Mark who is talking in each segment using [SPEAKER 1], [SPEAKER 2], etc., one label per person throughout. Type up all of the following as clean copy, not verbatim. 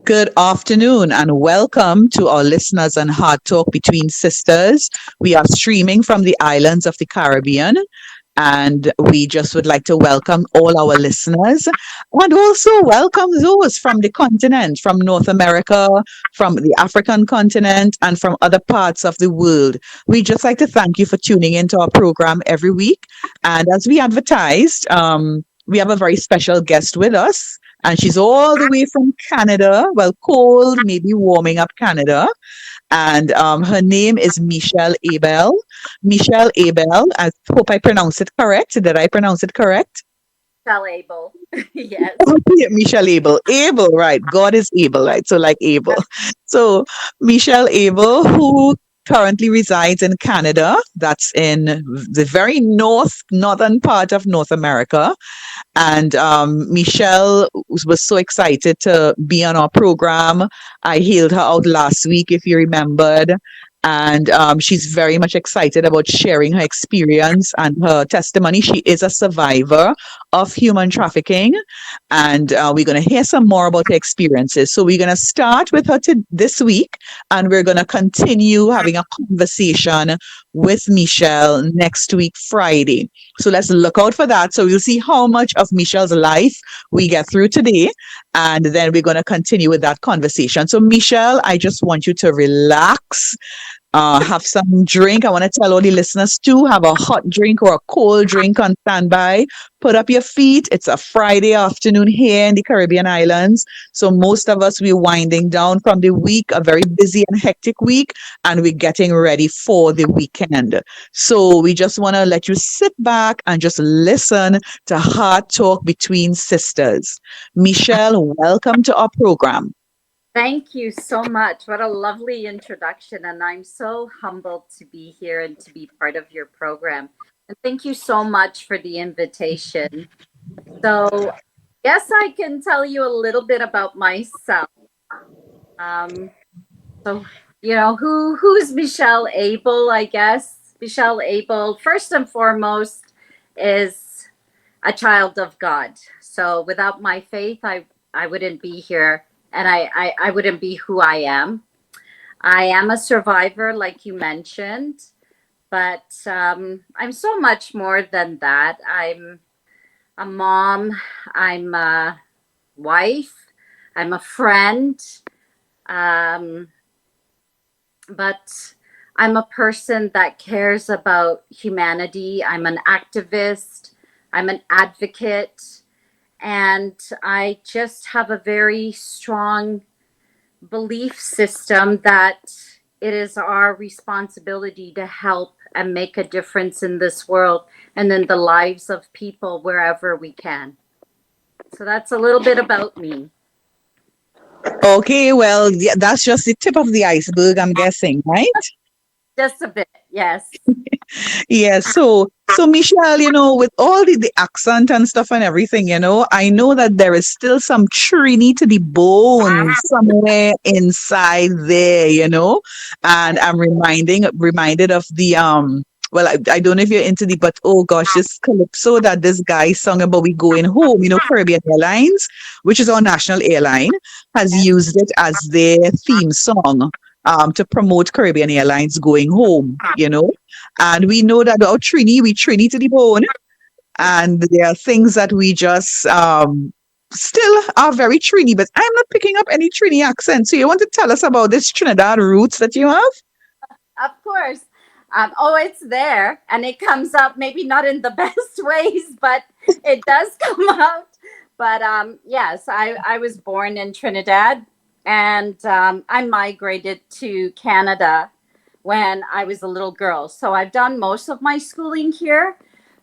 [SPEAKER 1] Good afternoon and welcome to our listeners on Hard Talk Between Sisters. We are streaming from the islands of the Caribbean, and we just would like to welcome all our listeners and also welcome those from the continent, from North America, from the African continent, and from other parts of the world. We just like to thank you for tuning into our program every week. And as we advertised, we have a very special guest with us, and she's all the way from Canada. Well, cold, maybe warming up Canada. And her name is Michelle Abel. Michelle Abel. I hope I pronounced it correct. Did I pronounce it correct?
[SPEAKER 2] Michelle Abel. Yes.
[SPEAKER 1] Yeah, Michelle Abel. Abel, right. God is able, right? So, like Abel. So, Michelle Abel, who currently resides in Canada, that's in the very northern part of North America. And Michelle was so excited to be on our program. I hailed her out last week, if you remembered. And she's very much excited about sharing her experience and her testimony. She is a survivor of human trafficking. And we're going to hear some more about her experiences. So we're going to start with her this week, and we're going to continue having a conversation with Michelle next week, Friday. So let's look out for that. So we'll see how much of Michelle's life we get through today. And then we're going to continue with that conversation. So, Michelle, I just want you to relax, have some drink. I want to tell all the listeners to have a hot drink or a cold drink on standby. Put up your feet. It's a Friday afternoon here in the Caribbean islands. So most of us, we're winding down from the week, a very busy and hectic week, and we're getting ready for the weekend. So we just want to let you sit back and just listen to Hard Talk Between Sisters. Michelle, welcome to our program.
[SPEAKER 2] Thank you so much. What a lovely introduction. And I'm so humbled to be here and to be part of your program. And thank you so much for the invitation. So, yes, I can tell you a little bit about myself. Um, so, who's Michelle Abel, I guess? Michelle Abel, first and foremost, is a child of God. So without my faith, I wouldn't be here, and I wouldn't be who I am. I am a survivor, like you mentioned, but I'm so much more than that. I'm a mom, I'm a wife, I'm a friend, um, but I'm a person that cares about humanity. I'm an activist, I'm an advocate, and I just have a very strong belief system that it is our responsibility to help and make a difference in this world and in the lives of people wherever we can. So that's a little bit about me.
[SPEAKER 1] Okay, well, yeah, that's just the tip of the iceberg, I'm guessing, right?
[SPEAKER 2] Just a bit, yes.
[SPEAKER 1] Yeah, so Michelle, with all the accent and stuff and everything, I know that there is still some Trini to the bone somewhere inside there, and I'm reminded of the well, I don't know if you're into the, but oh gosh, this calypso that this guy sung about we going home, Caribbean Airlines, which is our national airline, has used it as their theme song to promote Caribbean Airlines going home, and we know that our Trini, we Trini to the bone. And there are things that we just still are very Trini, but I'm not picking up any Trini accent. So you want to tell us about this Trinidad roots that you have?
[SPEAKER 2] Of course. Oh, it's there and it comes up, maybe not in the best ways, but it does come out. But yes, I was born in Trinidad and I migrated to Canada when I was a little girl. So I've done most of my schooling here,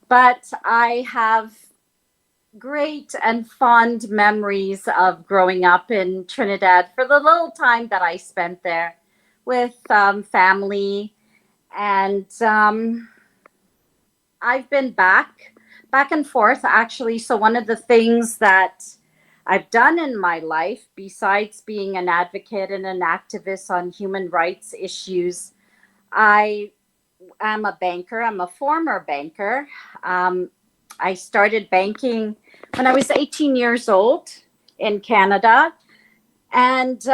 [SPEAKER 2] but I have great and fond memories of growing up in Trinidad for the little time that I spent there with family. And I've been back and forth actually. So, one of the things that I've done in my life, besides being an advocate and an activist on human rights issues, I am a banker. I'm a former banker. Um, I started banking when I was 18 years old in Canada. and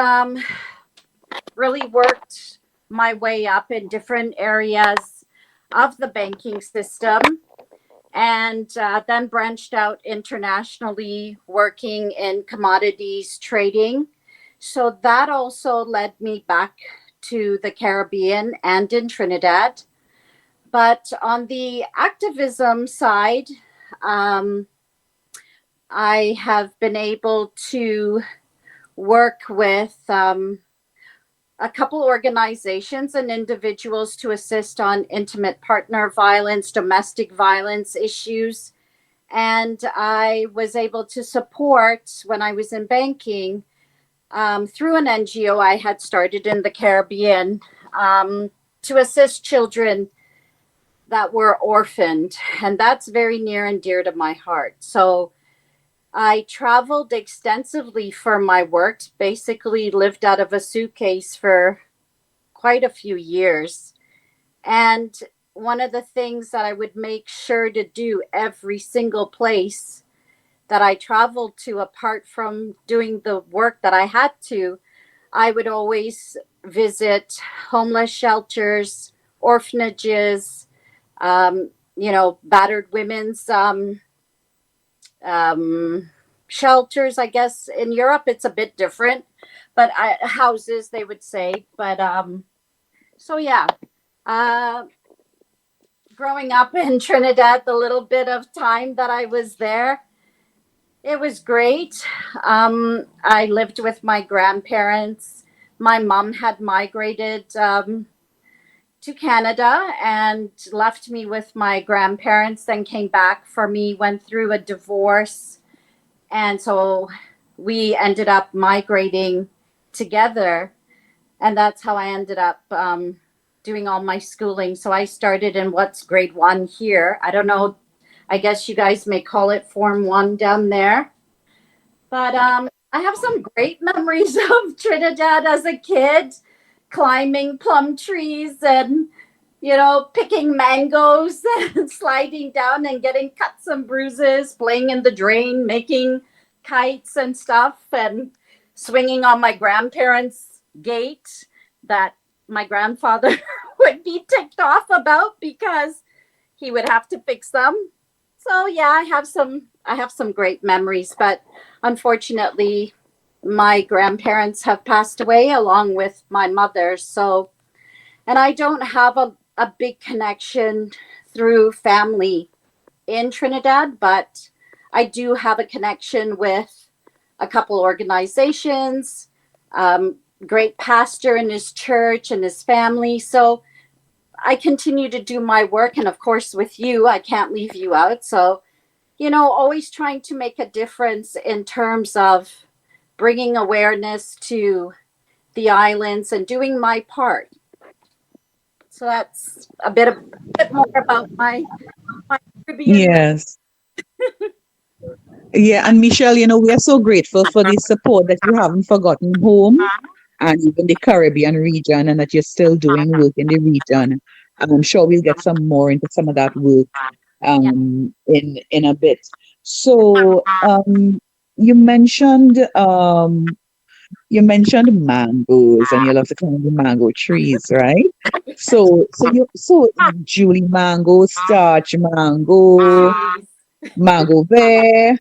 [SPEAKER 2] really worked my way up in different areas of the banking system, and then branched out internationally working in commodities trading. So that also led me back to the Caribbean and in Trinidad. But on the activism side, um, I have been able to work with a couple organizations and individuals to assist on intimate partner violence, domestic violence issues. And I was able to support when I was in banking through an NGO I had started in the Caribbean to assist children that were orphaned. And that's very near and dear to my heart. So I traveled extensively for my work, basically lived out of a suitcase for quite a few years. And one of the things that I would make sure to do every single place that I traveled to, apart from doing the work that I had to, I would always visit homeless shelters, orphanages, battered women's um, shelters. I guess in Europe it's a bit different, but houses they would say. But so yeah, uh, growing up in Trinidad, the little bit of time that I was there, it was great. I lived with my grandparents. My mom had migrated to Canada and left me with my grandparents, then came back for me, went through a divorce. And so we ended up migrating together. And that's how I ended up doing all my schooling. So I started in what's grade one here. I don't know. I guess you guys may call it Form One down there. But I have some great memories of Trinidad as a kid, climbing plum trees and, picking mangoes and sliding down and getting cuts and bruises, playing in the drain, making kites and stuff, and swinging on my grandparents' gate that my grandfather would be ticked off about because he would have to fix them. So yeah, I have some great memories, but unfortunately my grandparents have passed away along with my mother. So, and I don't have a big connection through family in Trinidad, but I do have a connection with a couple organizations, great pastor in his church and his family. So I continue to do my work. And of course, with you, I can't leave you out. So, always trying to make a difference in terms of bringing awareness to the islands and doing my part. So that's a bit more about my Caribbean.
[SPEAKER 1] Yes. Yeah, and Michelle, we are so grateful for the support that you haven't forgotten home and even the Caribbean region, and that you're still doing work in the region. And I'm sure we'll get some more into some of that work
[SPEAKER 2] Yeah.
[SPEAKER 1] in a bit. So you mentioned mangoes, and you love to climb the mango trees, right? So Julie mango, starch mango,
[SPEAKER 2] Jeez.
[SPEAKER 1] mango bear.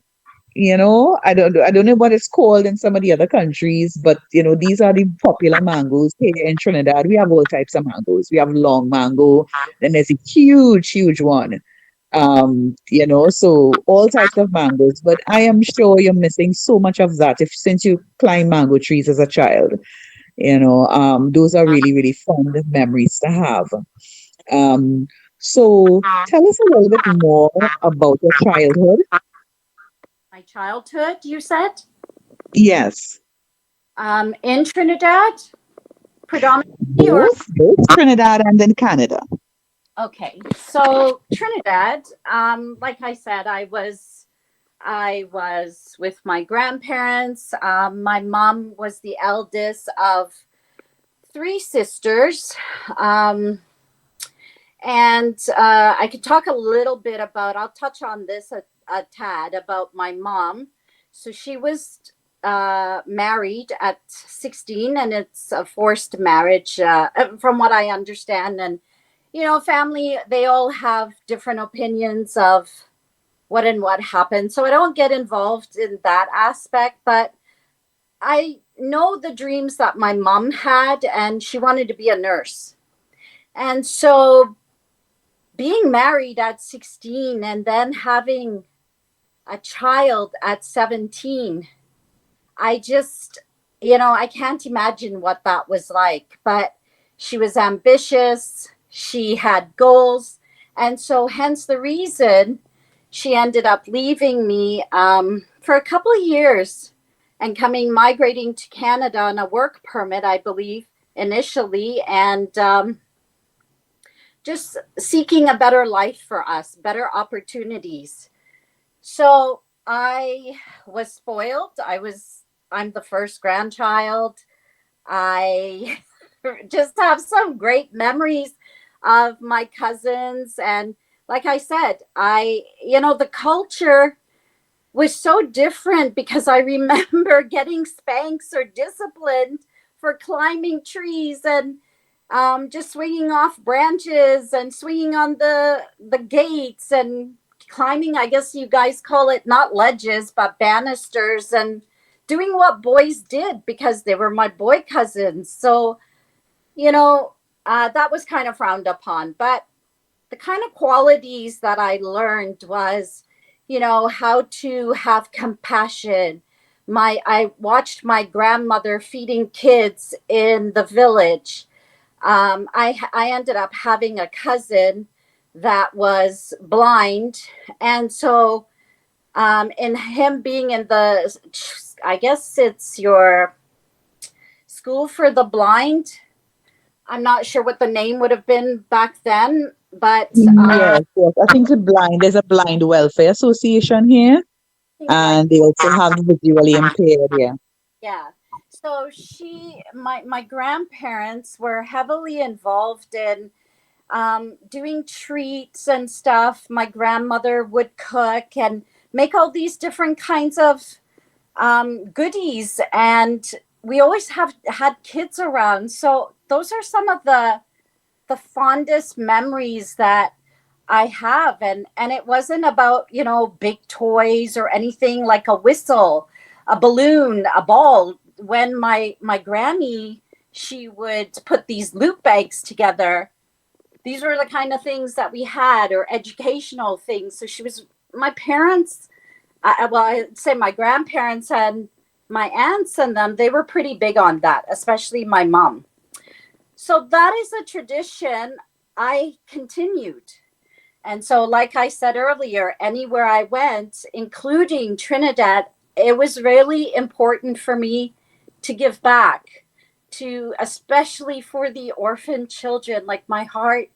[SPEAKER 1] I don't know what it's called in some of the other countries, but these are the popular mangoes here in Trinidad. We have all types of mangoes. We have long mango, then there's a huge, huge one. So all types of mangoes. But I am sure you're missing so much of that if since you climbed mango trees as a child. Those are really, really fond memories to have. Um, so tell us a little bit more about your childhood.
[SPEAKER 2] My childhood, you said?
[SPEAKER 1] Yes.
[SPEAKER 2] In Trinidad, predominantly, or
[SPEAKER 1] Both Trinidad and then Canada.
[SPEAKER 2] okay. So Trinidad, like I said, I was with my grandparents. My mom was the eldest of three sisters. Um, and I could talk a little bit about, I'll touch on this a tad about my mom. So she was married at 16, and it's a forced marriage, from what I understand. And, family, they all have different opinions of what and what happened. So I don't get involved in that aspect, but I know the dreams that my mom had, and she wanted to be a nurse. And so being married at 16 and then having a child at 17, I just, I can't imagine what that was like. But she was ambitious, she had goals. And so, hence the reason she ended up leaving me for a couple of years and migrating to Canada on a work permit, I believe, initially, and just seeking a better life for us, better opportunities. So I was spoiled. I'm the first grandchild. I just have some great memories of my cousins. And like I said, the culture was so different because I remember getting spanks or disciplined for climbing trees and just swinging off branches and swinging on the gates and climbing. I guess you guys call it not ledges but banisters, and doing what boys did because they were my boy cousins. So that was kind of frowned upon. But the kind of qualities that I learned was, how to have compassion. I watched my grandmother feeding kids in the village. I ended up having a cousin that was blind, and so in him being in the, I guess it's your school for the blind. I'm not sure what the name would have been back then, but
[SPEAKER 1] Yes, yes. I think there's a blind welfare association here,
[SPEAKER 2] I think I,
[SPEAKER 1] and they also have the visually impaired. Yeah.
[SPEAKER 2] yeah. So my grandparents were heavily involved in doing treats and stuff. My grandmother would cook and make all these different kinds of goodies, and we always have had kids around. So those are some of the fondest memories that I have. And it wasn't about, big toys or anything, like a whistle, a balloon, a ball. When my granny, she would put these loot bags together, these were the kind of things that we had, or educational things. So my parents, well, I'd say my grandparents and my aunts and them, they were pretty big on that, especially my mom. So that is a tradition I continued. And so, like I said earlier, anywhere I went, including Trinidad, it was really important for me to give back, to especially for the orphan children. Like, my heart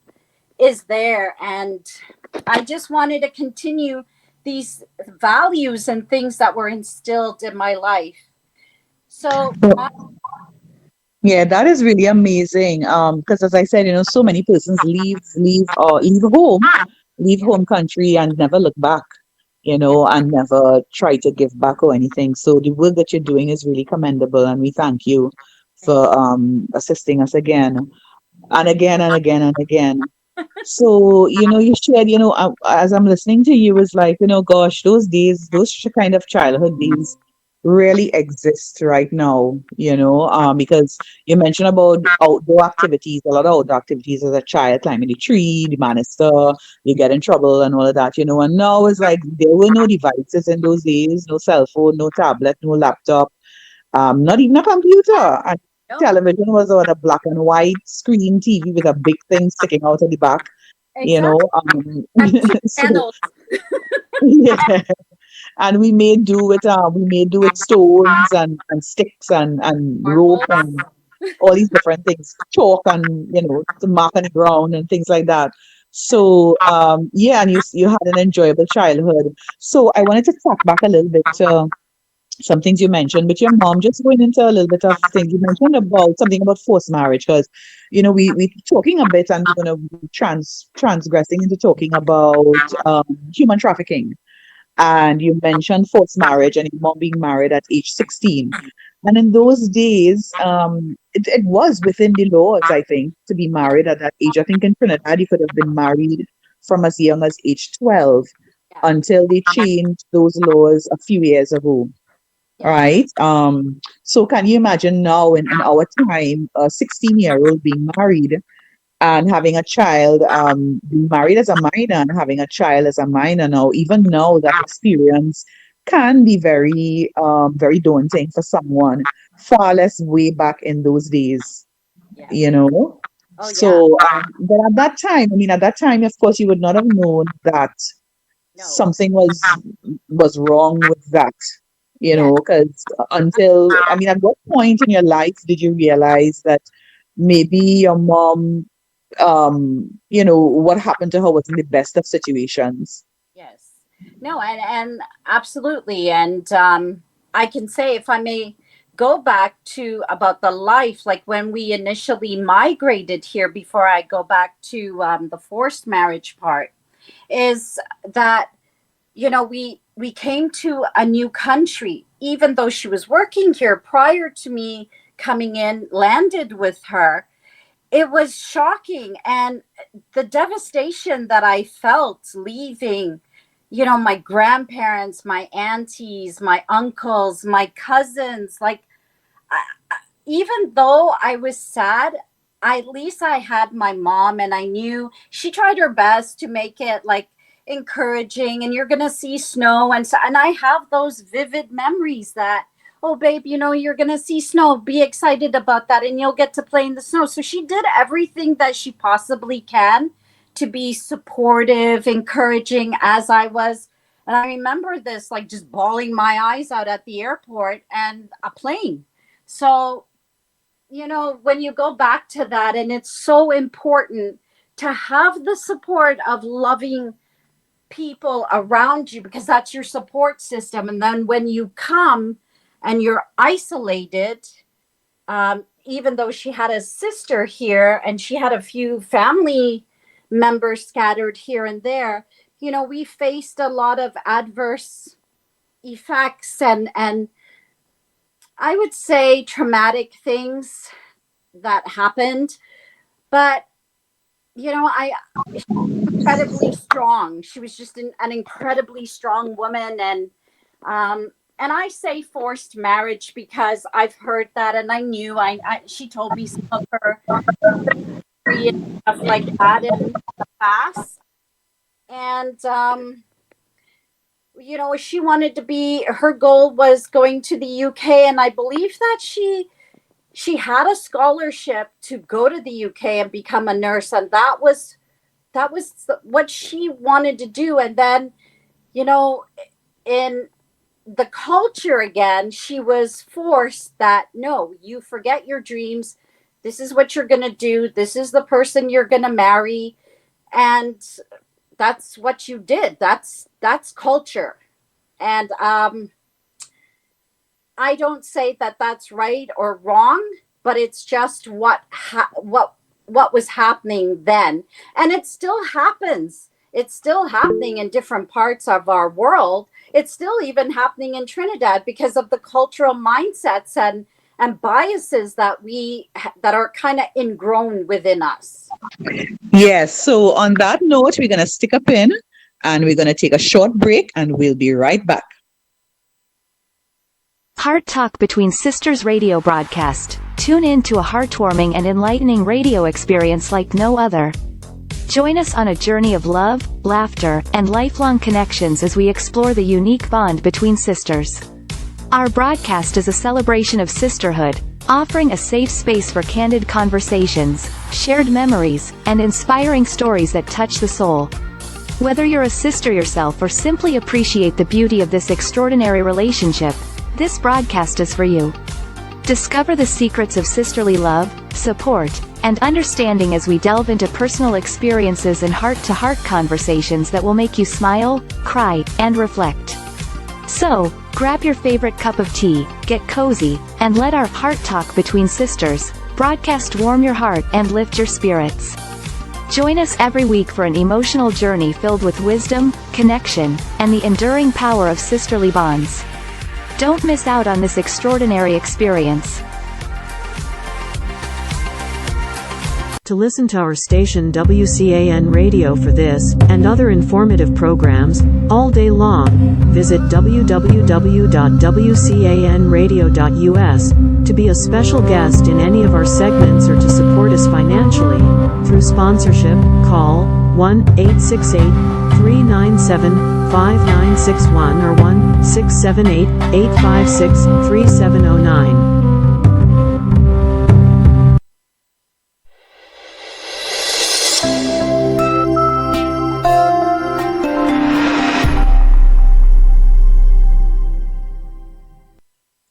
[SPEAKER 2] is there, and I just wanted to continue these values and things that were instilled in my life. So,
[SPEAKER 1] Yeah, that is really amazing. Because as I said, so many persons leave home country and never look back, and never try to give back or anything. So the work that you're doing is really commendable, and we thank you for assisting us again and again and again and again. So, you shared, as I'm listening to you, it's like, gosh, those days, kind of childhood days really exist right now, because you mentioned about outdoor activities, a lot of outdoor activities as a child, climbing the tree, the banister, you get in trouble and all of that, and now it's like there were no devices in those days, no cell phone, no tablet, no laptop, not even a computer. And
[SPEAKER 2] no,
[SPEAKER 1] television was on a black and white screen TV with a big thing sticking out at the back, you
[SPEAKER 2] exactly.
[SPEAKER 1] know.
[SPEAKER 2] And two
[SPEAKER 1] So
[SPEAKER 2] channels.
[SPEAKER 1] yeah, and we made do with stones and sticks and rope
[SPEAKER 2] Marbles.
[SPEAKER 1] and all these different things, chalk and to mark on the ground and things like that. So yeah, and you had an enjoyable childhood. So I wanted to talk back a little bit to some things you mentioned, but your mom, just going into a little bit of things you mentioned about something about forced marriage, because we talking a bit and we're going to be transgressing into talking about human trafficking. And you mentioned forced marriage and your mom being married at age 16. And in those days, it was within the laws, I think, to be
[SPEAKER 2] Yeah,
[SPEAKER 1] married at that age. I think in Trinidad, you could have been married from as young as age 12
[SPEAKER 2] yeah,
[SPEAKER 1] until they changed those laws a few years ago,
[SPEAKER 2] yeah,
[SPEAKER 1] right? So can you imagine now in our time, a 16-year-old being married and having a child, being married as a minor and having a child as a minor now, even now that experience can be very, very daunting for someone, far less way back in those days,
[SPEAKER 2] yeah.
[SPEAKER 1] you know?
[SPEAKER 2] Oh, yeah.
[SPEAKER 1] So, but at that time, I mean, at that time, of course, you would not have known that
[SPEAKER 2] No.
[SPEAKER 1] something was wrong with that,
[SPEAKER 2] Yeah.
[SPEAKER 1] because until, I mean, at what point in your life did you realize that maybe your mom, what happened to her wasn't the best of situations?
[SPEAKER 2] Yes. No, and absolutely. And I can say, if I may go back to about the life, like when we initially migrated here, before I go back to the forced marriage part, is that, we came to a new country, even though she was working here prior to me coming in, landed with her. It was shocking, and the devastation that I felt leaving, my grandparents, my aunties, my uncles, my cousins, like, even though I was sad, at least I had my mom, and I knew she tried her best to make it like encouraging, and you're gonna see snow, and so, and I have those vivid memories that, oh babe, you're gonna see snow, be excited about that, and you'll get to play in the snow. So she did everything that she possibly can to be supportive, encouraging, as I was. And I remember this, like, just bawling my eyes out at the airport and a plane. So, when you go back to that, and it's so important to have the support of loving people around you, because that's your support system. And then when you come and you're isolated, even though she had a sister here and she had a few family members scattered here and there, we faced a lot of adverse effects, and I would say traumatic things that happened. But I incredibly strong. She was just an incredibly strong woman, and I say forced marriage because I've heard that, and I knew, she told me some of her history and stuff like that in the past. And she wanted to be, her goal was going to the UK, and I believe that she had a scholarship to go to the UK and become a nurse, and that was what she wanted to do. And then, you know in the culture again, she was forced that, no, you forget your dreams, this is what you're going to do, this is the person you're going to marry, and that's what you did. That's culture. And I don't say that that's right or wrong, but it's just what was happening then, and it still happens. It's still happening in different parts of our world. It's still even happening in Trinidad because of the cultural mindsets and biases that are kind of ingrown within us.
[SPEAKER 1] Yes. So on that note, we're going to stick a pin and we're going to take a short break and we'll be right back.
[SPEAKER 3] Heart Talk Between Sisters radio broadcast. Tune in to a heartwarming and enlightening radio experience like no other. Join us on a journey of love, laughter, and lifelong connections as we explore the unique bond between sisters. Our broadcast is a celebration of sisterhood, offering a safe space for candid conversations, shared memories, and inspiring stories that touch the soul. Whether you're a sister yourself or simply appreciate the beauty of this extraordinary relationship, this broadcast is for you. Discover the secrets of sisterly love, support, and understanding as we delve into personal experiences and heart-to-heart conversations that will make you smile, cry, and reflect. So, grab your favorite cup of tea, get cozy, and let our Heart Talk Between Sisters broadcast warm your heart and lift your spirits. Join us every week for an emotional journey filled with wisdom, connection, and the enduring power of sisterly bonds. Don't miss out on this extraordinary experience.
[SPEAKER 4] To listen to our station WCAN Radio for this and other informative programs all day long, visit www.wcanradio.us. To be a special guest in any of our segments or to support us financially through sponsorship, call 1-868-397-5961 or 1-678-856-3709.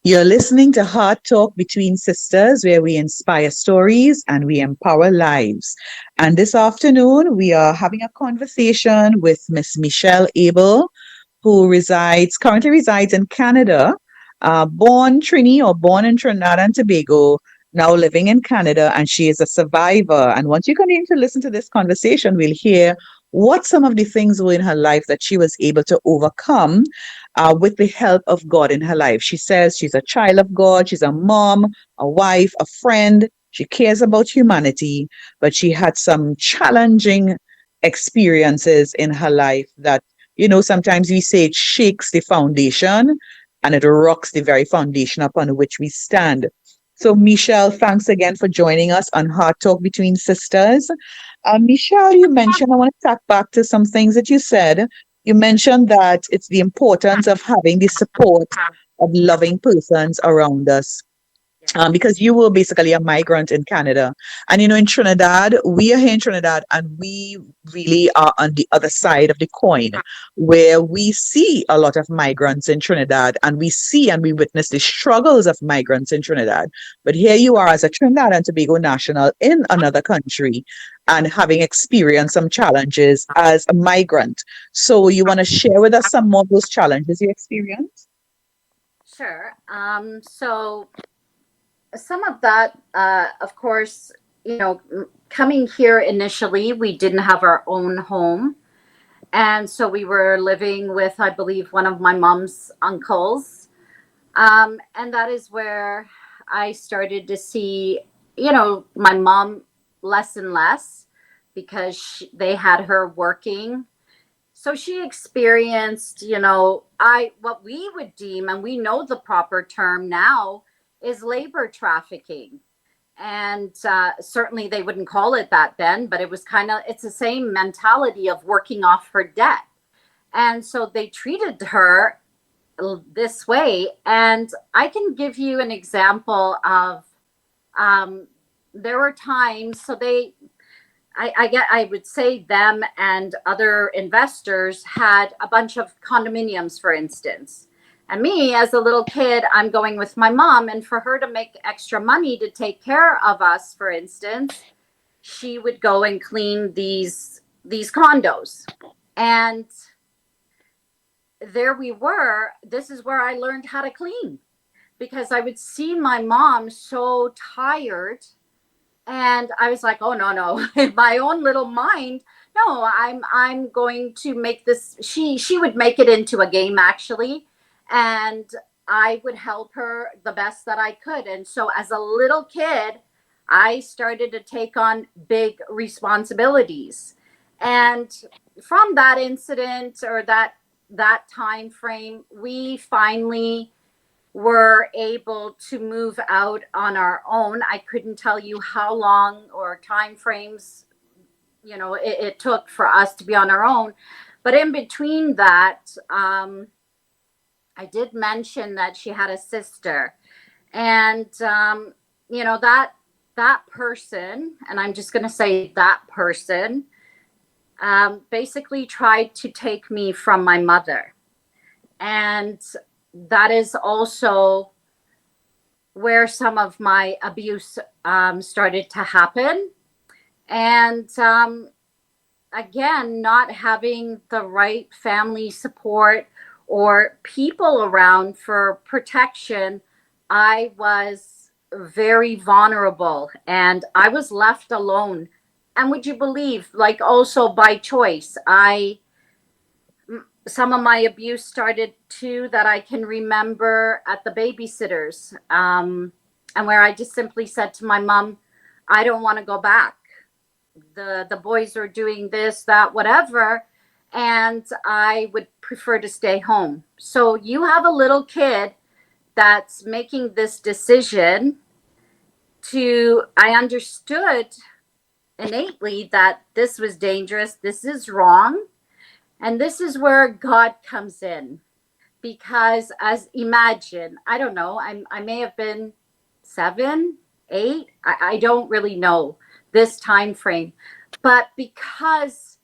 [SPEAKER 1] You're listening to Heart Talk Between Sisters, where we inspire stories and we empower lives. And this afternoon, we are having a conversation with Miss Michelle Abel, who currently resides in Canada, born in Trinidad and Tobago, now living in Canada, and she is a survivor. And once you continue to listen to this conversation, we'll hear what some of the things were in her life that she was able to overcome with the help of God in her life. She says she's a child of God, she's a mom, a wife, a friend. She cares about humanity, but she had some challenging experiences in her life that, sometimes we say it shakes the foundation and it rocks the very foundation upon which we stand. So, Michelle, thanks again for joining us on Heart Talk Between Sisters. Michelle, I want to talk back to some things that you said. You mentioned that it's the importance of having the support of loving persons around us. Because you were basically a migrant in Canada. And, in Trinidad, we are here in Trinidad and we really are on the other side of the coin where we see a lot of migrants in Trinidad and we see and we witness the struggles of migrants in Trinidad. But here you are as a Trinidad and Tobago national in another country and having experienced some challenges as a migrant. So you want to share with us some more of those challenges you experienced?
[SPEAKER 2] Sure. So some of that, of course, coming here initially, we didn't have our own home. And so we were living with, I believe, one of my mom's uncles. And that is where I started to see, my mom less and less because they had her working. So she experienced, what we would deem, and we know the proper term now, is labor trafficking. And certainly they wouldn't call it that then, but it's the same mentality of working off her debt. And so they treated her this way. And I can give you an example of there were times, so I would say them and other investors had a bunch of condominiums, for instance. And me, as a little kid, I'm going with my mom, and for her to make extra money to take care of us, for instance, she would go and clean these condos. And there we were. This is where I learned how to clean, because I would see my mom so tired, and I was like, oh no, in my own little mind, no, I'm going to make this. She would make it into a game, actually. And I would help her the best that I could. And so as a little kid, I started to take on big responsibilities. And from that incident, or that time frame, we finally were able to move out on our own. I couldn't tell you how long or time frames, it took for us to be on our own. But in between that, I did mention that she had a sister, and that person, and I'm just going to say that person, basically tried to take me from my mother. And that is also where some of my abuse started to happen. And again, not having the right family support or people around for protection, I was very vulnerable and I was left alone And would you believe, like, also by choice, some of my abuse started too, that I can remember at the babysitters, and where I just simply said to my mom, I don't want to go back. The boys are doing this, that, whatever, and I would prefer to stay home. So you have a little kid that's making this decision. To I understood innately that this was dangerous, this is wrong, and this is where God comes in. Because, as imagine, I don't know, I may have been 7, 8, I don't really know this time frame, but because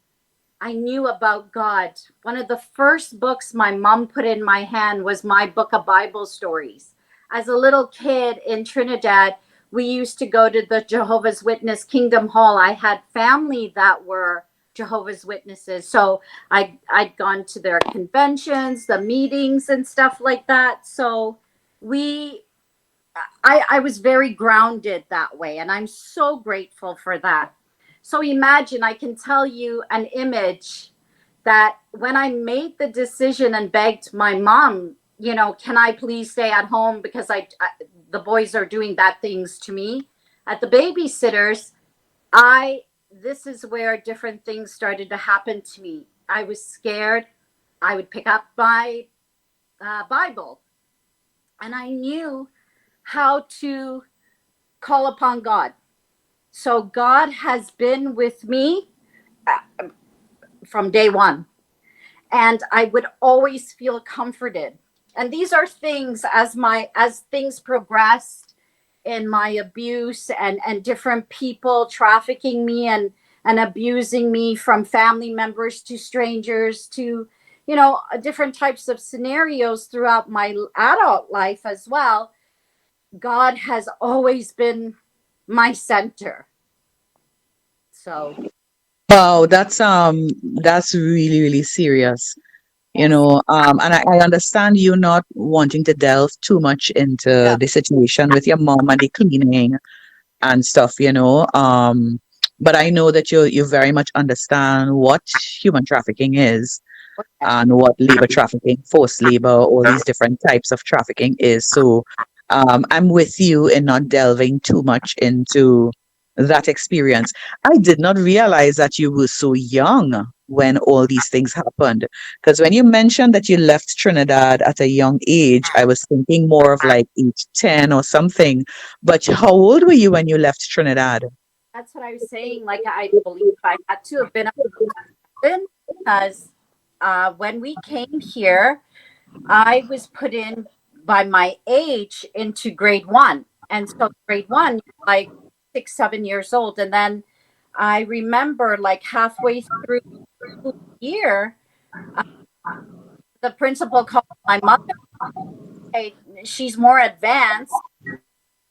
[SPEAKER 2] I knew about God, one of the first books my mom put in my hand was my book of Bible stories. As a little kid in Trinidad, we used to go to the Jehovah's Witness Kingdom Hall. I had family that were Jehovah's Witnesses. So I'd gone to their conventions, the meetings and stuff like that. So we I was very grounded that way, and I'm so grateful for that. So imagine, I can tell you an image that when I made the decision and begged my mom, can I please stay at home because the boys are doing bad things to me at the babysitters, I this is where different things started to happen to me. I was scared. I would pick up my Bible, and I knew how to call upon God. So God has been with me from day one, and I would always feel comforted. And these are things, as things progressed in my abuse, and different people trafficking me and abusing me, from family members to strangers to different types of scenarios throughout my adult life as well. God has always been my center. So
[SPEAKER 1] Wow, that's really, really serious.
[SPEAKER 2] yes.
[SPEAKER 1] And I understand you not wanting to delve too much into
[SPEAKER 2] Yeah.
[SPEAKER 1] the situation with your mom and the cleaning and stuff, but I know that you very much understand what human trafficking is and what labor trafficking, forced labor, all these different types of trafficking is. So I'm with you in not delving too much into that experience. I did not realize that you were so young when all these things happened. Because when you mentioned that you left Trinidad at a young age, I was thinking more of like age 10 or something. But how old were you when you left Trinidad?
[SPEAKER 2] That's what I was saying. Like, I believe I had to have been about 7, because when we came here, I was put in by my age into grade 1. And so grade 1, like 6, 7 years old. And then I remember, like, halfway through the year, uh, the principal called my mother. Hey, she's more advanced,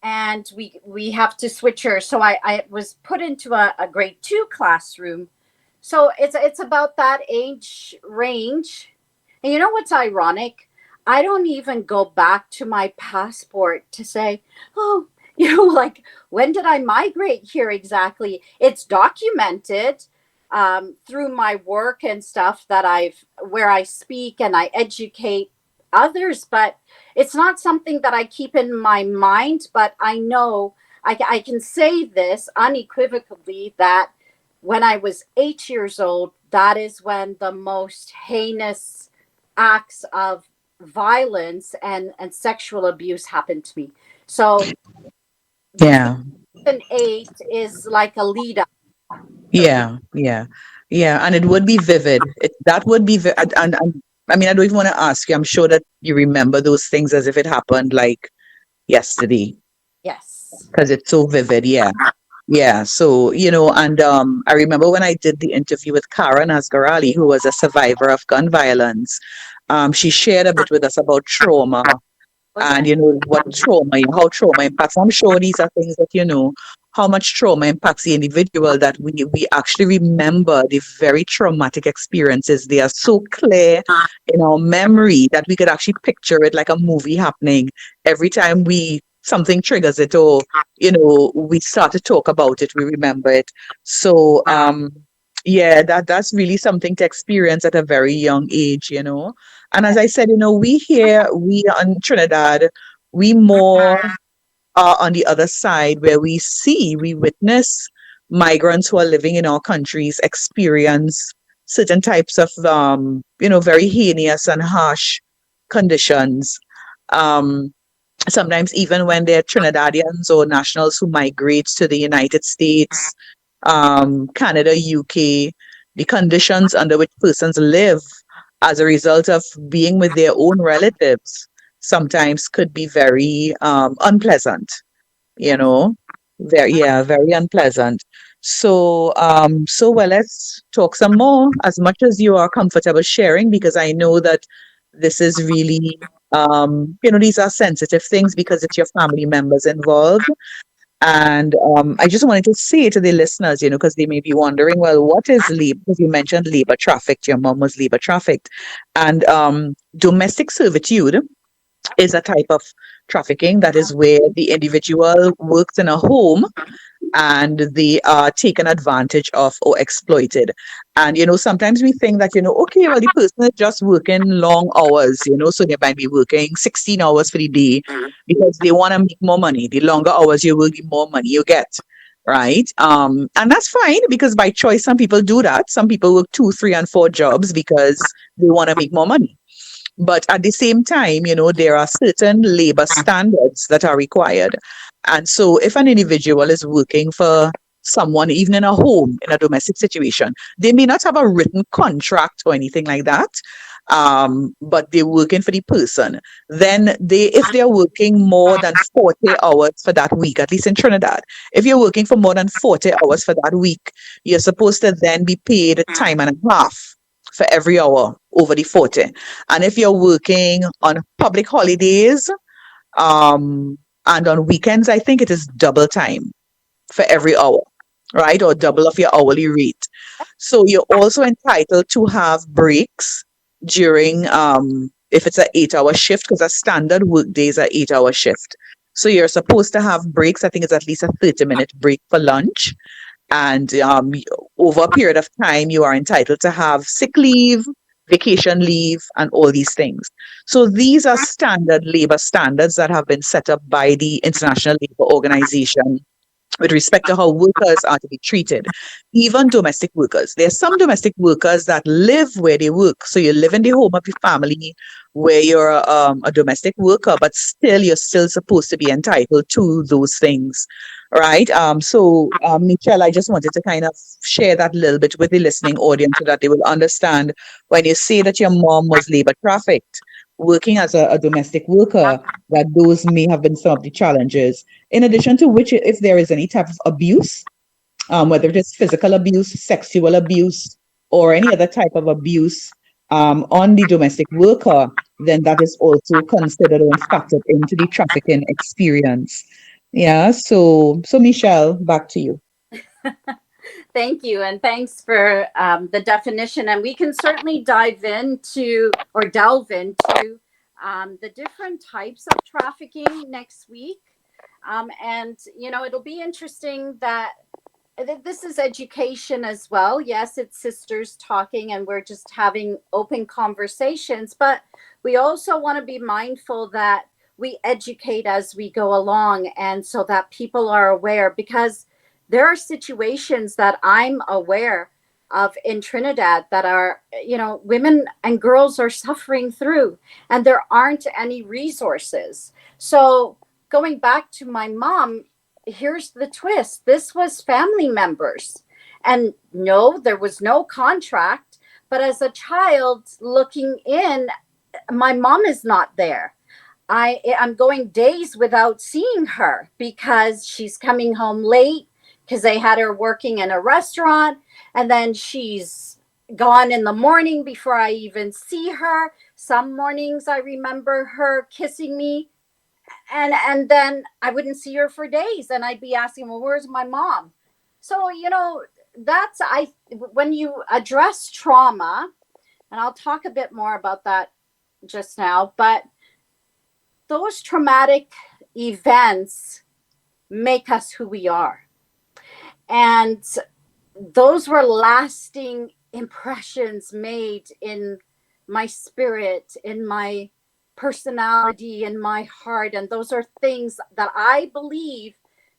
[SPEAKER 2] and we have to switch her. So I was put into a grade 2 classroom. So it's about that age range. And you know what's ironic? I don't even go back to my passport to say, oh, like, when did I migrate here exactly? It's documented through my work and stuff that where I speak and I educate others, but it's not something that I keep in my mind. But I know I can say this unequivocally, that when I was 8 years old, that is when the most heinous acts of violence and sexual abuse happened to me. So between
[SPEAKER 1] Yeah.
[SPEAKER 2] 8 is like a lead up. So
[SPEAKER 1] Yeah, yeah, yeah, and it would be vivid. That would be, and I mean, I don't even want to ask you. I'm sure that you remember those things as if it happened like yesterday,
[SPEAKER 2] yes.
[SPEAKER 1] because it's so vivid. Yeah, yeah. So and I remember when I did the interview with Karen Asgarali, who was a survivor of gun violence. She shared a bit with us about trauma
[SPEAKER 2] Oh
[SPEAKER 1] and
[SPEAKER 2] yeah.
[SPEAKER 1] what trauma, how trauma impacts. I'm sure these are things that how much trauma impacts the individual, that we actually remember the very traumatic experiences. They are so clear in our memory that we could actually picture it like a movie happening every time we something triggers it, or we start to talk about it, we remember it. So yeah, that's really something to experience at a very young age. And as I said, we are in Trinidad, we more are on the other side, where we witness migrants who are living in our countries experience certain types of, very heinous and harsh conditions. Um, Sometimes even when they're Trinidadians or nationals who migrate to the United States, Canada, UK, the conditions under which persons live as a result of being with their own relatives sometimes could be very unpleasant, you
[SPEAKER 2] Yes.
[SPEAKER 1] know, very unpleasant. So well, let's talk some more as much as you are comfortable sharing, because I know that this is really, these are sensitive things because it's your family members involved. And I just wanted to say to the listeners, because they may be wondering, well, what is labor? Because you mentioned labor trafficked, your mom was labor trafficked. And domestic servitude is a type of trafficking that is where the individual works in a home and they are taken advantage of or exploited. And, sometimes we think that, okay, well, the person is just working long hours, so they might be working 16 hours for the day because they want to make more money. The longer hours you work, the more money you get. Right. And that's fine, because by choice, some people do that. Some people work 2, 3, and 4 jobs because they want to make more money. But at the same time, there are certain labor standards that are required. And so if an individual is working for someone, even in a home, in a domestic situation, they may not have a written contract or anything like that. But they're working for the person. Then if they're working more than 40 hours for that week, at least in Trinidad, if you're working for more than 40 hours for that week, you're supposed to then be paid time and a half for every hour over the 40. And if you're working on public holidays, and on weekends, I think it is double time for every hour, right? Or double of your hourly rate. So you're also entitled to have breaks during, if it's an 8-hour shift, because a standard work day is an 8-hour shift. So you're supposed to have breaks. I think it's at least a 30-minute break for lunch. And over a period of time, you are entitled to have sick leave, vacation leave, and all these things. So these are standard labor standards that have been set up by the International Labor Organization with respect to how workers are to be treated, even domestic workers. There are some domestic workers that live where they work. So you live in the home of your family where you're a domestic worker, but still you're still supposed to be entitled to those things, right? Michelle, I just wanted to kind of share that a little bit with the listening audience so that they will understand when you say that your mom was labor trafficked, working as a domestic worker, that those may have been some of the challenges. In addition to which, if there is any type of abuse, whether it is physical abuse, sexual abuse, or any other type of abuse on the domestic worker, then that is also considered and factored into the trafficking experience. Yeah. So Michelle, back to you.
[SPEAKER 2] Thank you. And thanks for the definition. And we can certainly dive into or delve into the different types of trafficking next week. It'll be interesting that this is education as well. Yes, it's sisters talking and we're just having open conversations, but we also want to be mindful that we educate as we go along, and so that people are aware, because there are situations that I'm aware of in Trinidad that are, women and girls are suffering through, and there aren't any resources. So going back to my mom, here's the twist. This was family members. And no, there was no contract. But as a child looking in, my mom is not there. I'm going days without seeing her because she's coming home late because they had her working in a restaurant. And then she's gone in the morning before I even see her. Some mornings I remember her kissing me, and then I wouldn't see her for days, and I'd be asking, well, where's my mom? So that's when you address trauma, and I'll talk a bit more about that just now, but those traumatic events make us who we are. And those were lasting impressions made in my spirit, in my personality, in my heart. And those are things that I believe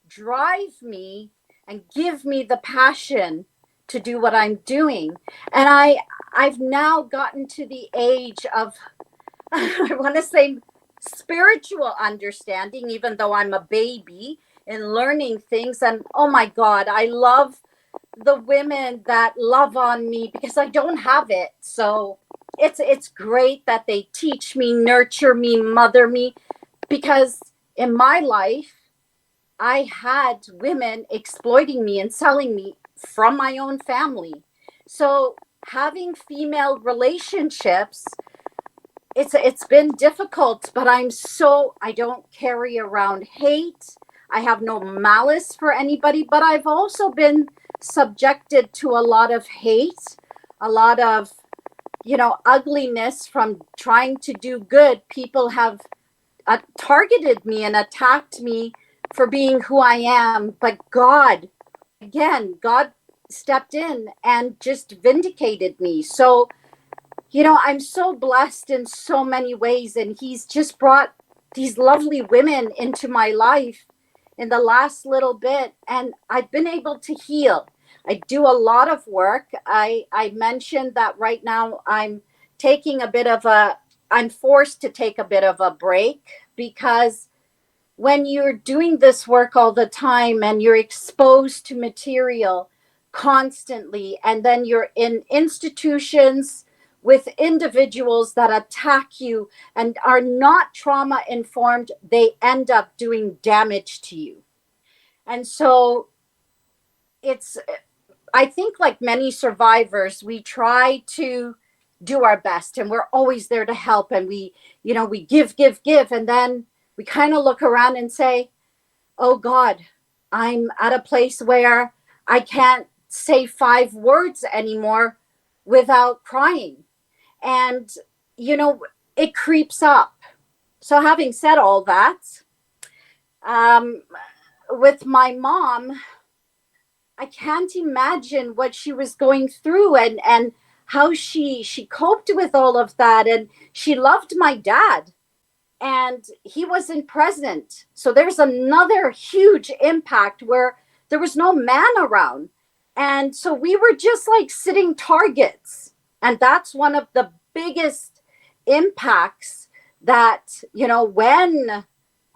[SPEAKER 2] drive me and give me the passion to do what I'm doing. And I've now gotten to the age of I want to say spiritual understanding, even though I'm a baby in learning things. And oh my God, I love the women that love on me because I don't have it. So it's great that they teach me, nurture me, mother me, because in my life I had women exploiting me and selling me from my own family. So having female relationships, it's been difficult, but I don't carry around hate. I have no malice for anybody, but I've also been subjected to a lot of hate, a lot of, ugliness from trying to do good. People have targeted me and attacked me for being who I am. But God stepped in and just vindicated me. So, I'm so blessed in so many ways. And He's just brought these lovely women into my life in the last little bit. And I've been able to heal. I do a lot of work. I mentioned that right now I'm forced to take a bit of a break, because when you're doing this work all the time and you're exposed to material constantly, and then you're in institutions with individuals that attack you and are not trauma informed, they end up doing damage to you. And so I think, like many survivors, we try to do our best and we're always there to help, and we give, and then we kind of look around and say, oh God, I'm at a place where I can't say 5 words anymore without crying. And, it creeps up. So having said all that, with my mom, I can't imagine what she was going through and how she coped with all of that. And she loved my dad, and he wasn't present. So there's another huge impact where there was no man around. And so we were just like sitting targets. And that's one of the biggest impacts that, when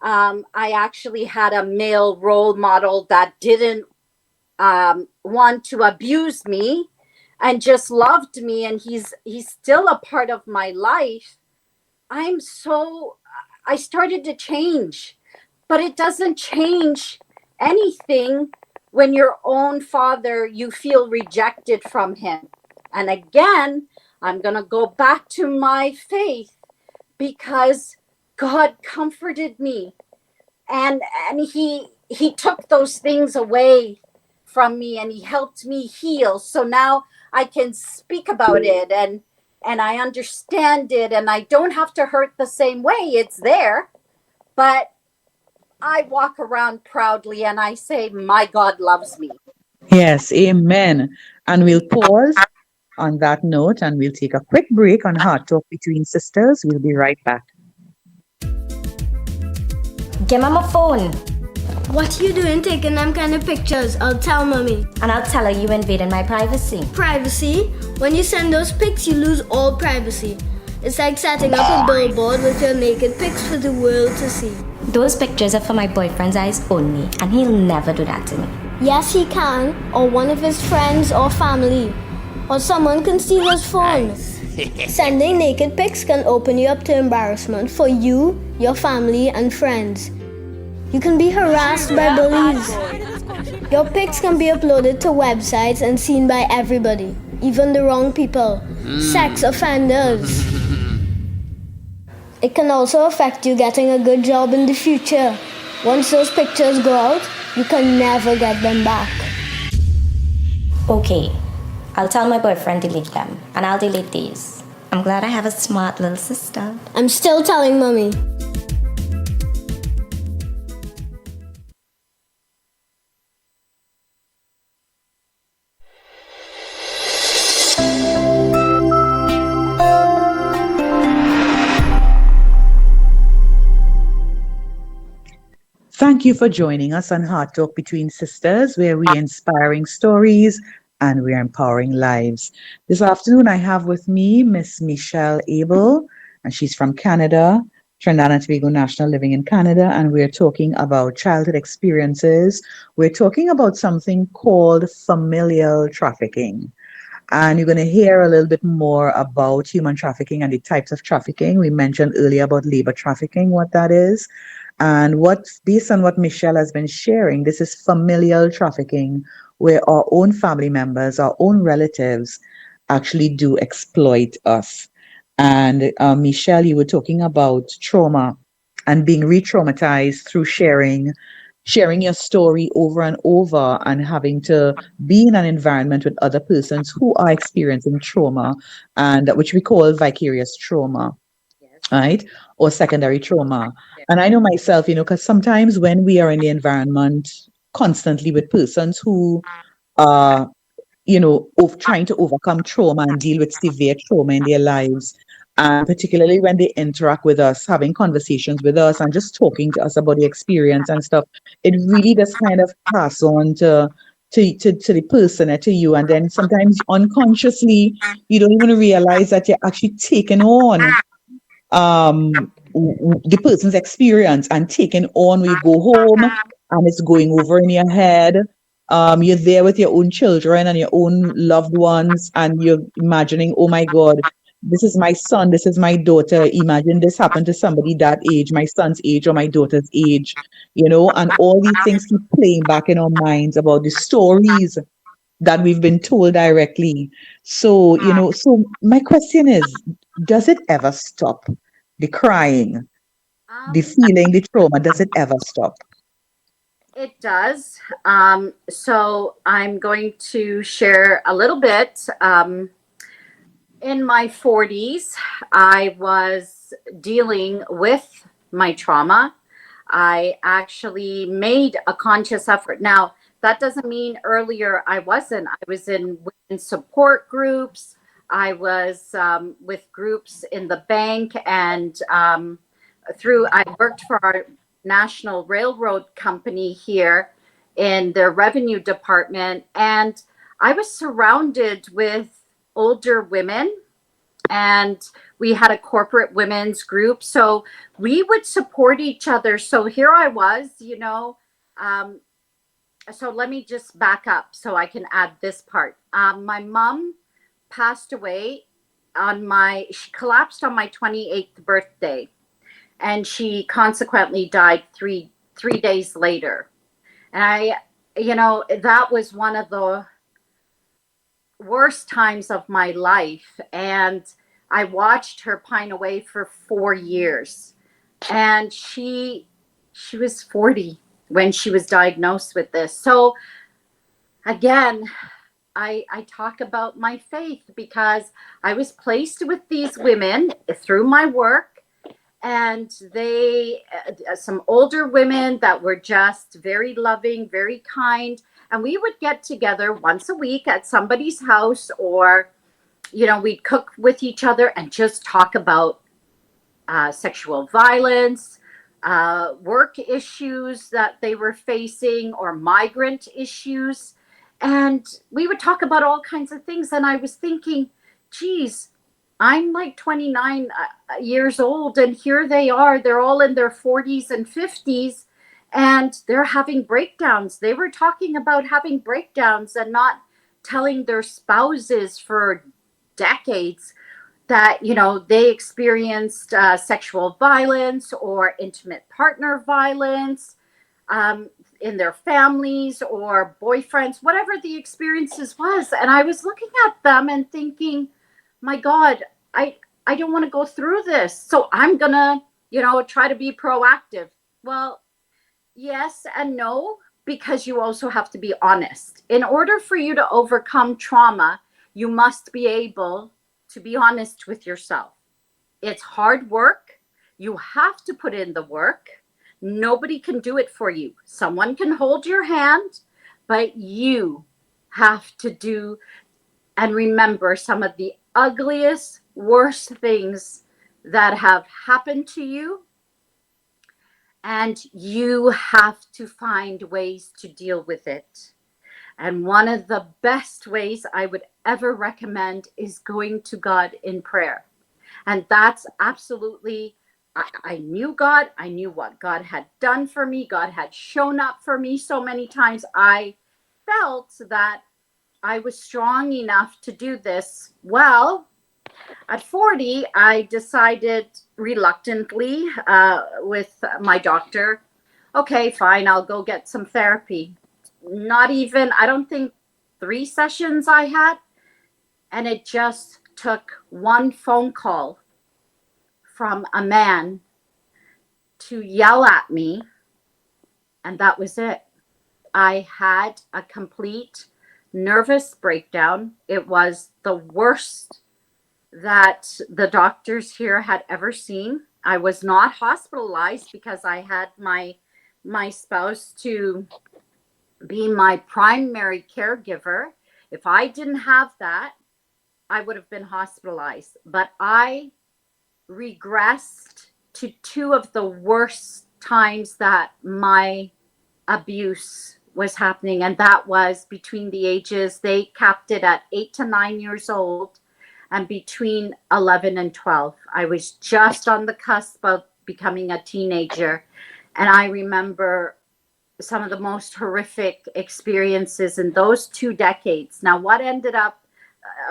[SPEAKER 2] I actually had a male role model that didn't want to abuse me and just loved me, and he's still a part of my life. I started to change, but it doesn't change anything when your own father, you feel rejected from him. And again, I'm going to go back to my faith, because God comforted me, and he took those things away from me, and He helped me heal. So now I can speak about it, and I understand it, and I don't have to hurt the same way. It's there, but I walk around proudly and I say, my God loves me.
[SPEAKER 1] Yes, amen. And we'll pause on that note and we'll take a quick break on Heart Talk Between Sisters. We'll be right back.
[SPEAKER 5] Give Mama phone.
[SPEAKER 6] What you doing taking them kind of pictures? I'll tell Mommy.
[SPEAKER 5] And I'll tell her you invaded my privacy.
[SPEAKER 6] Privacy? When you send those pics, you lose all privacy. It's like setting up a billboard with your naked pics for the world to see.
[SPEAKER 5] Those pictures are for my boyfriend's eyes only, and he'll never do that to me.
[SPEAKER 6] Yes, he can, or one of his friends or family. Or someone can steal his phone. Sending naked pics can open you up to embarrassment for you, your family, and friends. You can be harassed by bullies. Your pics can be uploaded to websites and seen by everybody, even the wrong people, sex offenders. It can also affect you getting a good job in the future. Once those pictures go out, you can never get them back.
[SPEAKER 5] Okay, I'll tell my boyfriend delete them, and I'll delete these. I'm glad I have a smart little sister.
[SPEAKER 6] I'm still telling Mommy.
[SPEAKER 1] Thank you for joining us on Heart Talk Between Sisters, where we're inspiring stories and we're empowering lives. This afternoon, I have with me Miss Michelle Abel, and she's from Canada, Trinidad and Tobago National, living in Canada, and we're talking about childhood experiences. We're talking about something called familial trafficking. And you're going to hear a little bit more about human trafficking and the types of trafficking. We mentioned earlier about labor trafficking, what that is. And what, based on what Michelle has been sharing, this is familial trafficking, where our own family members, our own relatives actually do exploit us. And Michelle, you were talking about trauma and being re-traumatized through sharing your story over and over and having to be in an environment with other persons who are experiencing trauma, and which we call vicarious trauma,
[SPEAKER 2] Yes.
[SPEAKER 1] right? Or secondary trauma.
[SPEAKER 2] Yeah.
[SPEAKER 1] And I know myself, because sometimes when we are in the environment constantly with persons who are, trying to overcome trauma and deal with severe trauma in their lives, and particularly when they interact with us, having conversations with us and just talking to us about the experience and stuff, it really does kind of pass on to the person or to you. And then sometimes unconsciously, you don't even realize that you're actually taking on the person's experience and taking on when you go home, and it's going over in your head. You're there with your own children and your own loved ones, and you're imagining, oh my God, this is my son, this is my daughter. Imagine this happened to somebody that age, my son's age or my daughter's age, and all these things keep playing back in our minds about the stories that we've been told directly. So, so my question is, does it ever stop? The crying, the
[SPEAKER 2] Um,
[SPEAKER 1] feeling, the trauma, does it ever stop?
[SPEAKER 2] it does. So I'm going to share a little bit. In my 40s, I was dealing with my trauma. I actually made a conscious effort. Now, that doesn't mean earlier I wasn't. I was in women's support groups. I was with groups in the bank, and I worked for our national railroad company here in their revenue department. And I was surrounded with older women, and we had a corporate women's group. So we would support each other. So here I was, Um, so let me just back up so I can add this part. My mom passed away she collapsed on my 28th birthday, and she consequently died three days later. And that was one of the worst times of my life. And I watched her pine away for 4 years. And she was 40 when she was diagnosed with this. So again, I talk about my faith because I was placed with these women through my work, and they some older women that were just very loving, very kind, and we would get together once a week at somebody's house, or we'd cook with each other and just talk about sexual violence, work issues that they were facing, or migrant issues. And we would talk about all kinds of things. And I was thinking, geez, I'm like 29 years old, and here they are. They're all in their 40s and 50s, and they're having breakdowns. They were talking about having breakdowns and not telling their spouses for decades that they experienced sexual violence or intimate partner violence um, in their families or boyfriends, whatever the experiences was. And I was looking at them and thinking, my God, I don't want to go through this, so I'm gonna try to be proactive. Well, yes and no, because you also have to be honest. In order for you to overcome trauma, you must be able to be honest with yourself. It's hard work. You have to put in the work. Nobody can do it for you. Someone can hold your hand, but you have to do and remember some of the ugliest, worst things that have happened to you. and you have to find ways to deal with it. And one of the best ways I would ever recommend is going to God in prayer. And that's absolutely, I knew God. I knew what God had done for me. God had shown up for me so many times. I felt that I was strong enough to do this. Well, at 40, I decided reluctantly with my doctor, okay, fine, I'll go get some therapy. Not even, I don't think 3 sessions I had. And it just took one phone call from a man to yell at me, and that was it. I had a complete nervous breakdown. It was the worst that the doctors here had ever seen. I was not hospitalized because I had my spouse to be my primary caregiver. If I didn't have that, I would have been hospitalized. But I regressed to two of the worst times that my abuse was happening. And that was between the ages, they capped it at 8 to 9 years old, and between 11 and 12. I was just on the cusp of becoming a teenager. And I remember some of the most horrific experiences in those 2 decades. Now, what ended up,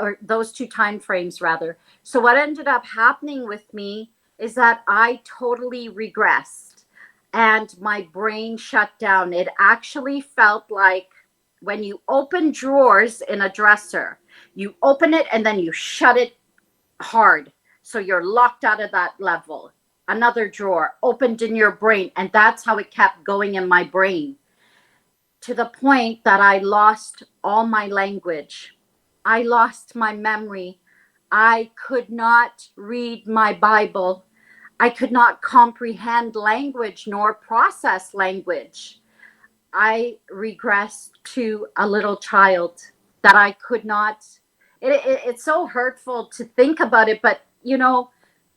[SPEAKER 2] or those two time frames rather. So what ended up happening with me is that I totally regressed and my brain shut down. It actually felt like when you open drawers in a dresser, you open it and then you shut it hard. So you're locked out of that level. Another drawer opened in your brain, and that's how it kept going in my brain, to the point that I lost all my language. I lost my memory. I could not read my Bible. I could not comprehend language nor process language. I regressed to a little child that I could not. It's so hurtful to think about it, but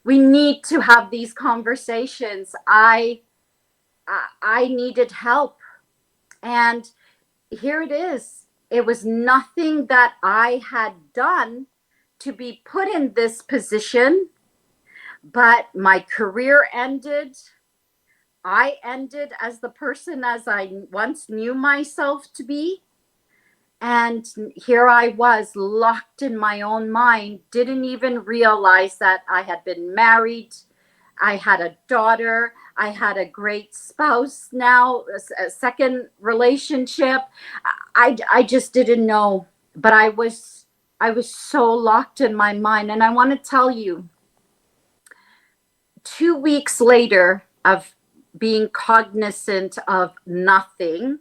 [SPEAKER 2] we need to have these conversations. I needed help, and here it is. It was nothing that I had done to be put in this position, but my career ended. I ended as the person as I once knew myself to be. And here I was, locked in my own mind, didn't even realize that I had been married. I had a daughter. I had a great spouse now, a second relationship. I just didn't know, but I was so locked in my mind. And I want to tell you, 2 weeks later of being cognizant of nothing,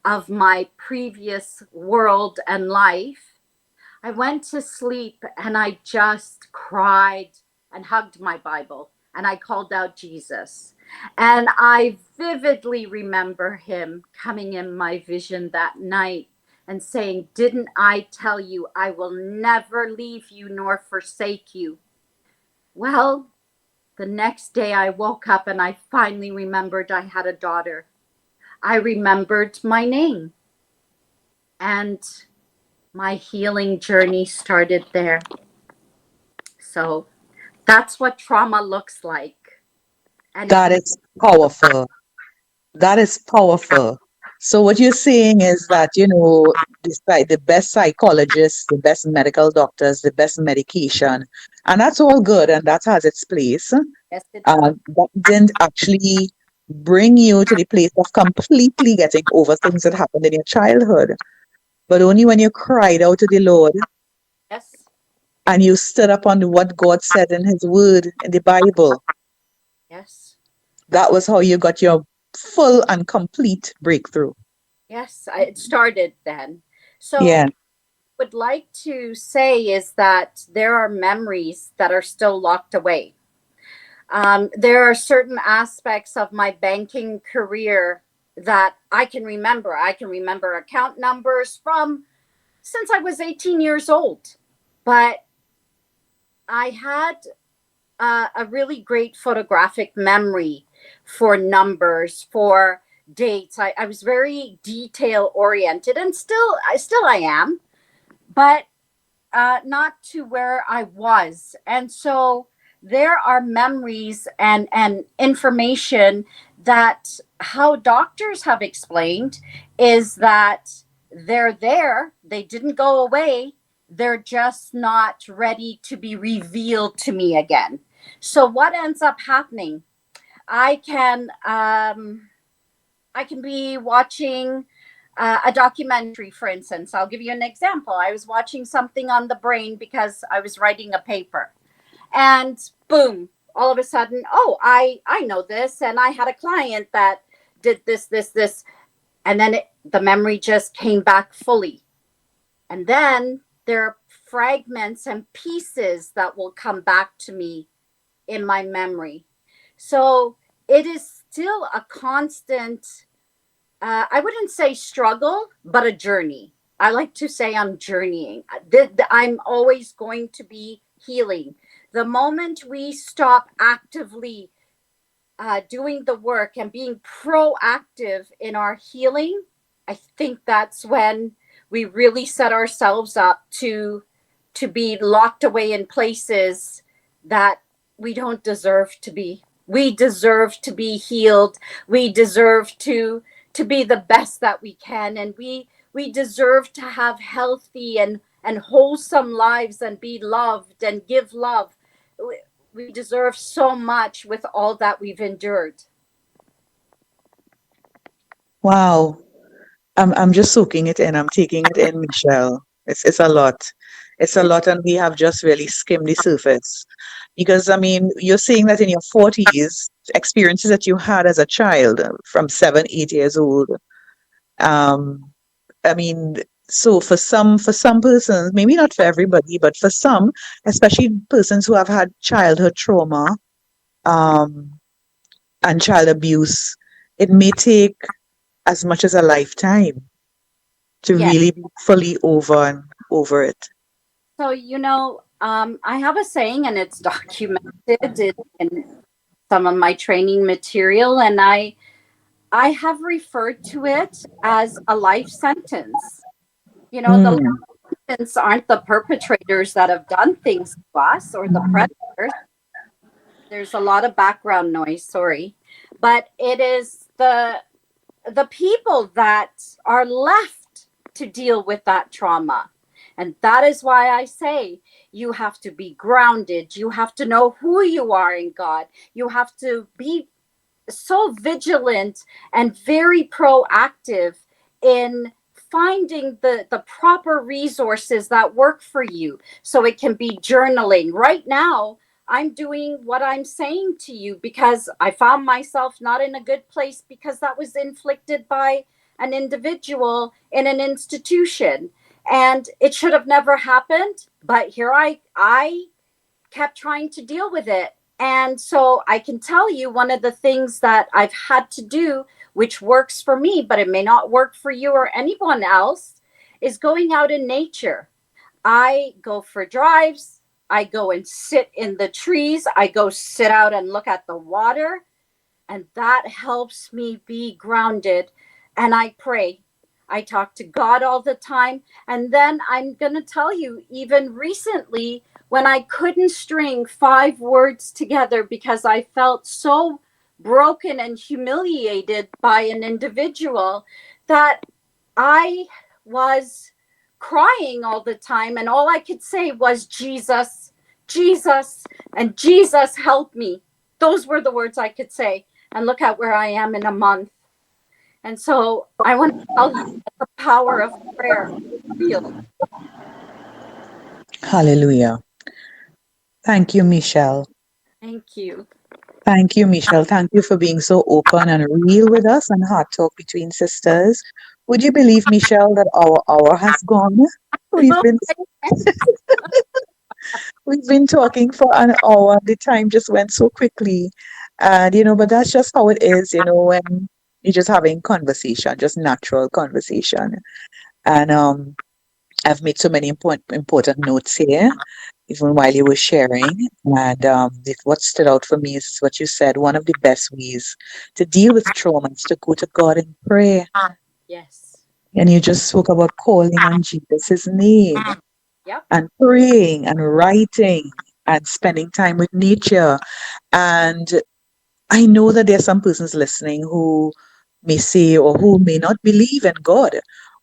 [SPEAKER 2] of my previous world and life, I went to sleep and I just cried and hugged my Bible and I called out Jesus. And I vividly remember him coming in my vision that night and saying, "Didn't I tell you I will never leave you nor forsake you?" Well, the next day I woke up and I finally remembered I had a daughter. I remembered my name, and my healing journey started there. So that's what trauma looks like. And
[SPEAKER 1] That is powerful. That is powerful. So what you're saying is that, despite the best psychologists, the best medical doctors, the best medication, and that's all good and that has its place,
[SPEAKER 2] yes, it does.
[SPEAKER 1] that didn't actually bring you to the place of completely getting over things that happened in your childhood. But only when you cried out to the Lord
[SPEAKER 2] Yes,
[SPEAKER 1] and you stood up on what God said in His Word in the Bible,
[SPEAKER 2] yes,
[SPEAKER 1] that was how you got your full and complete breakthrough.
[SPEAKER 2] yes. It started then. So
[SPEAKER 1] Yeah.
[SPEAKER 2] would like to say is that there are memories that are still locked away. There are certain aspects of my banking career that I can remember. I can remember account numbers from since I was 18 years old. But I had a really great photographic memory for numbers, for dates. I was very detail oriented, and still I am, but not to where I was. And so there are memories and information that how doctors have explained is that they're there, they didn't go away, they're just not ready to be revealed to me again. So what ends up happening? I can I can be watching a documentary, for instance. I'll give you an example. I was watching something on the brain because I was writing a paper, and boom, all of a sudden, oh, I know this, and I had a client that did this, and then the memory just came back fully. And then there are fragments and pieces that will come back to me in my memory. So it is still a constant, I wouldn't say struggle, but a journey. I like to say I'm journeying. I'm always going to be healing. The moment we stop actively doing the work and being proactive in our healing, I think that's when we really set ourselves up to be locked away in places that we don't deserve to be. We deserve to be healed. We deserve to be the best that we can, and we deserve to have healthy and wholesome lives and be loved and give love. We deserve so much with all that we've endured.
[SPEAKER 1] Wow. I'm just soaking it in. I'm taking it in, Michelle. It's a lot. It's a lot, and we have just really skimmed the surface. Because I mean, you're saying that in your 40s, experiences that you had as a child, from 7, 8 years old. Um, I mean, so for some persons, maybe not for everybody, but for some, especially persons who have had childhood trauma, um, and child abuse, it may take as much as a lifetime to
[SPEAKER 2] Yeah.
[SPEAKER 1] really be fully over it.
[SPEAKER 2] So, I have a saying, and it's documented in some of my training material, and I have referred to it as a life sentence. The
[SPEAKER 1] Mm,
[SPEAKER 2] life sentence aren't the perpetrators that have done things to us or the predators. There's a lot of background noise, sorry, but it is the people that are left to deal with that trauma. And that is why I say you have to be grounded. You have to know who you are in God. You have to be so vigilant and very proactive in finding the proper resources that work for you. So it can be journaling. Right now, I'm doing what I'm saying to you because I found myself not in a good place because that was inflicted by an individual in an institution, and it should have never happened, but here I kept trying to deal with it. And so I can tell you one of the things that I've had to do, which works for me, but it may not work for you or anyone else, is going out in nature. I go for drives. I go and sit in the trees. I go sit out and look at the water. And that helps me be grounded. And I pray. I talk to God all the time. And then I'm going to tell you, even recently, when I couldn't string 5 words together because I felt so broken and humiliated by an individual that I was crying all the time. And all I could say was, Jesus, Jesus, and Jesus help me. Those were the words I could say. And look at where I am in a month. And so I want to tell you that the power of prayer is real.
[SPEAKER 1] hallelujah. Thank you, Michelle.
[SPEAKER 2] Thank you.
[SPEAKER 1] Thank you, Michelle. Thank you for being so open and real with us on Heart Talk Between Sisters. Would you believe, Michelle, that our hour has gone? We've
[SPEAKER 2] Oh
[SPEAKER 1] been
[SPEAKER 2] my goodness.
[SPEAKER 1] we've been talking for an hour. The time just went so quickly. And but that's just how it is, when you're just having conversation, just natural conversation. And I've made so many important notes here. even while you were sharing. And what stood out for me is what you said. One of the best ways to deal with trauma is to go to God in prayer.
[SPEAKER 2] Yes.
[SPEAKER 1] And you just spoke about calling on Jesus' name
[SPEAKER 2] Yep.
[SPEAKER 1] and praying and writing and spending time with nature. And I know that there are some persons listening who may say or who may not believe in God.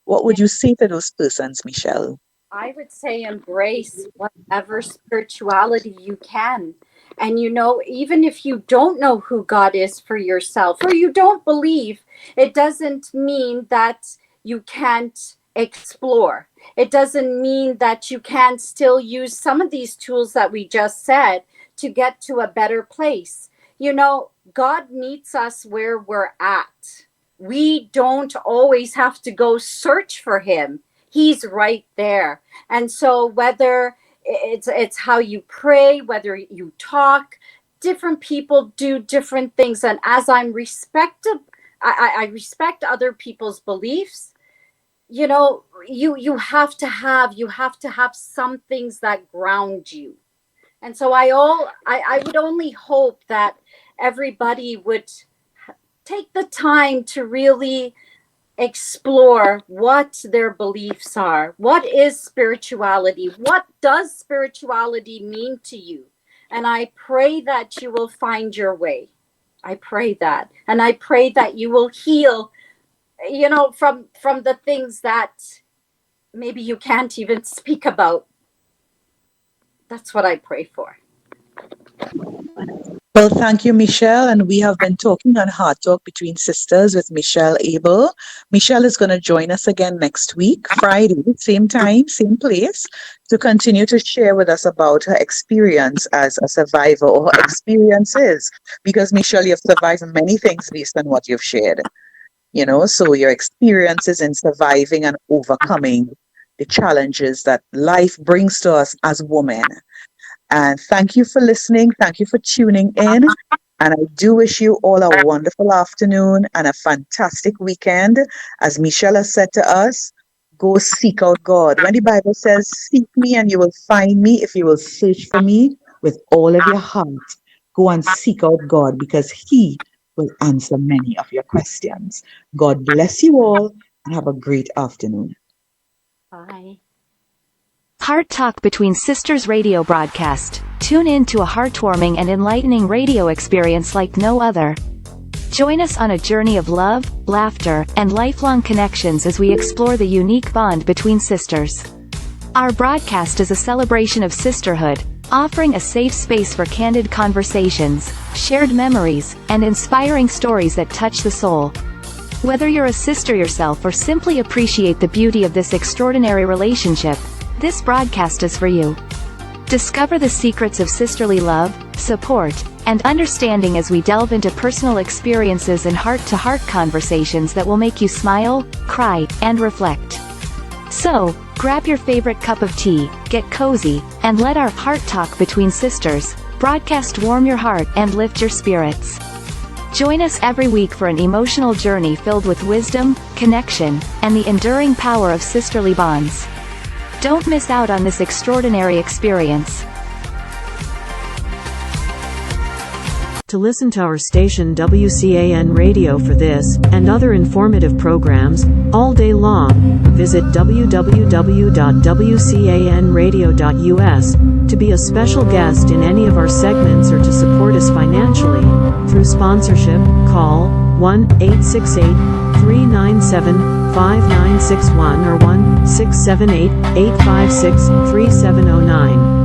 [SPEAKER 1] What would you say to those persons, Michelle?
[SPEAKER 2] I would say embrace whatever spirituality you can. And even if you don't know who God is for yourself or you don't believe, it doesn't mean that you can't explore. It doesn't mean that you can't still use some of these tools that we just said to get to a better place. God meets us where we're at. We don't always have to go search for him. He's right there. And so whether it's how you pray, whether you talk, different people do different things. And as I respect other people's beliefs. You have to have some things that ground you. And so I would only hope that everybody would take the time to really explore what their beliefs are. What is spirituality? What does spirituality mean to you? And I pray that you will find your way. I pray that. And I pray that you will heal, from the things that maybe you can't even speak about. That's what I pray for.
[SPEAKER 1] Well, thank you, Michelle. And we have been talking on Heart Talk Between Sisters with Michelle Abel. Michelle is going to join us again next week, Friday, same time, same place, to continue to share with us about her experience as a survivor or her experiences. Because, Michelle, you've survived many things based on what you've shared. So your experiences in surviving and overcoming the challenges that life brings to us as women. And thank you for listening. Thank you for tuning in. And I do wish you all a wonderful afternoon and a fantastic weekend. As Michelle has said to us, go seek out God. When the Bible says, seek me and you will find me if you will search for me with all of your heart. Go and seek out God because he will answer many of your questions. God bless you all and have a great afternoon.
[SPEAKER 2] Bye.
[SPEAKER 3] Heart Talk Between Sisters radio broadcast. Tune in to a heartwarming and enlightening radio experience like no other. Join us on a journey of love, laughter, and lifelong connections as we explore the unique bond between sisters. Our broadcast is a celebration of sisterhood, offering a safe space for candid conversations, shared memories, and inspiring stories that touch the soul. Whether you're a sister yourself or simply appreciate the beauty of this extraordinary relationship, this broadcast is for you. Discover the secrets of sisterly love, support, and understanding as we delve into personal experiences and heart-to-heart conversations that will make you smile, cry, and reflect. So, grab your favorite cup of tea, get cozy, and let our Heart Talk Between Sisters broadcast warm your heart and lift your spirits. Join us every week for an emotional journey filled with wisdom, connection, and the enduring power of sisterly bonds. Don't miss out on this extraordinary experience.
[SPEAKER 4] To listen to our station WCAN Radio for this and other informative programs all day long, visit www.wcanradio.us. To be a special guest in any of our segments or to support us financially through sponsorship, call 1-868-397-5961 or 1-678-856-3709.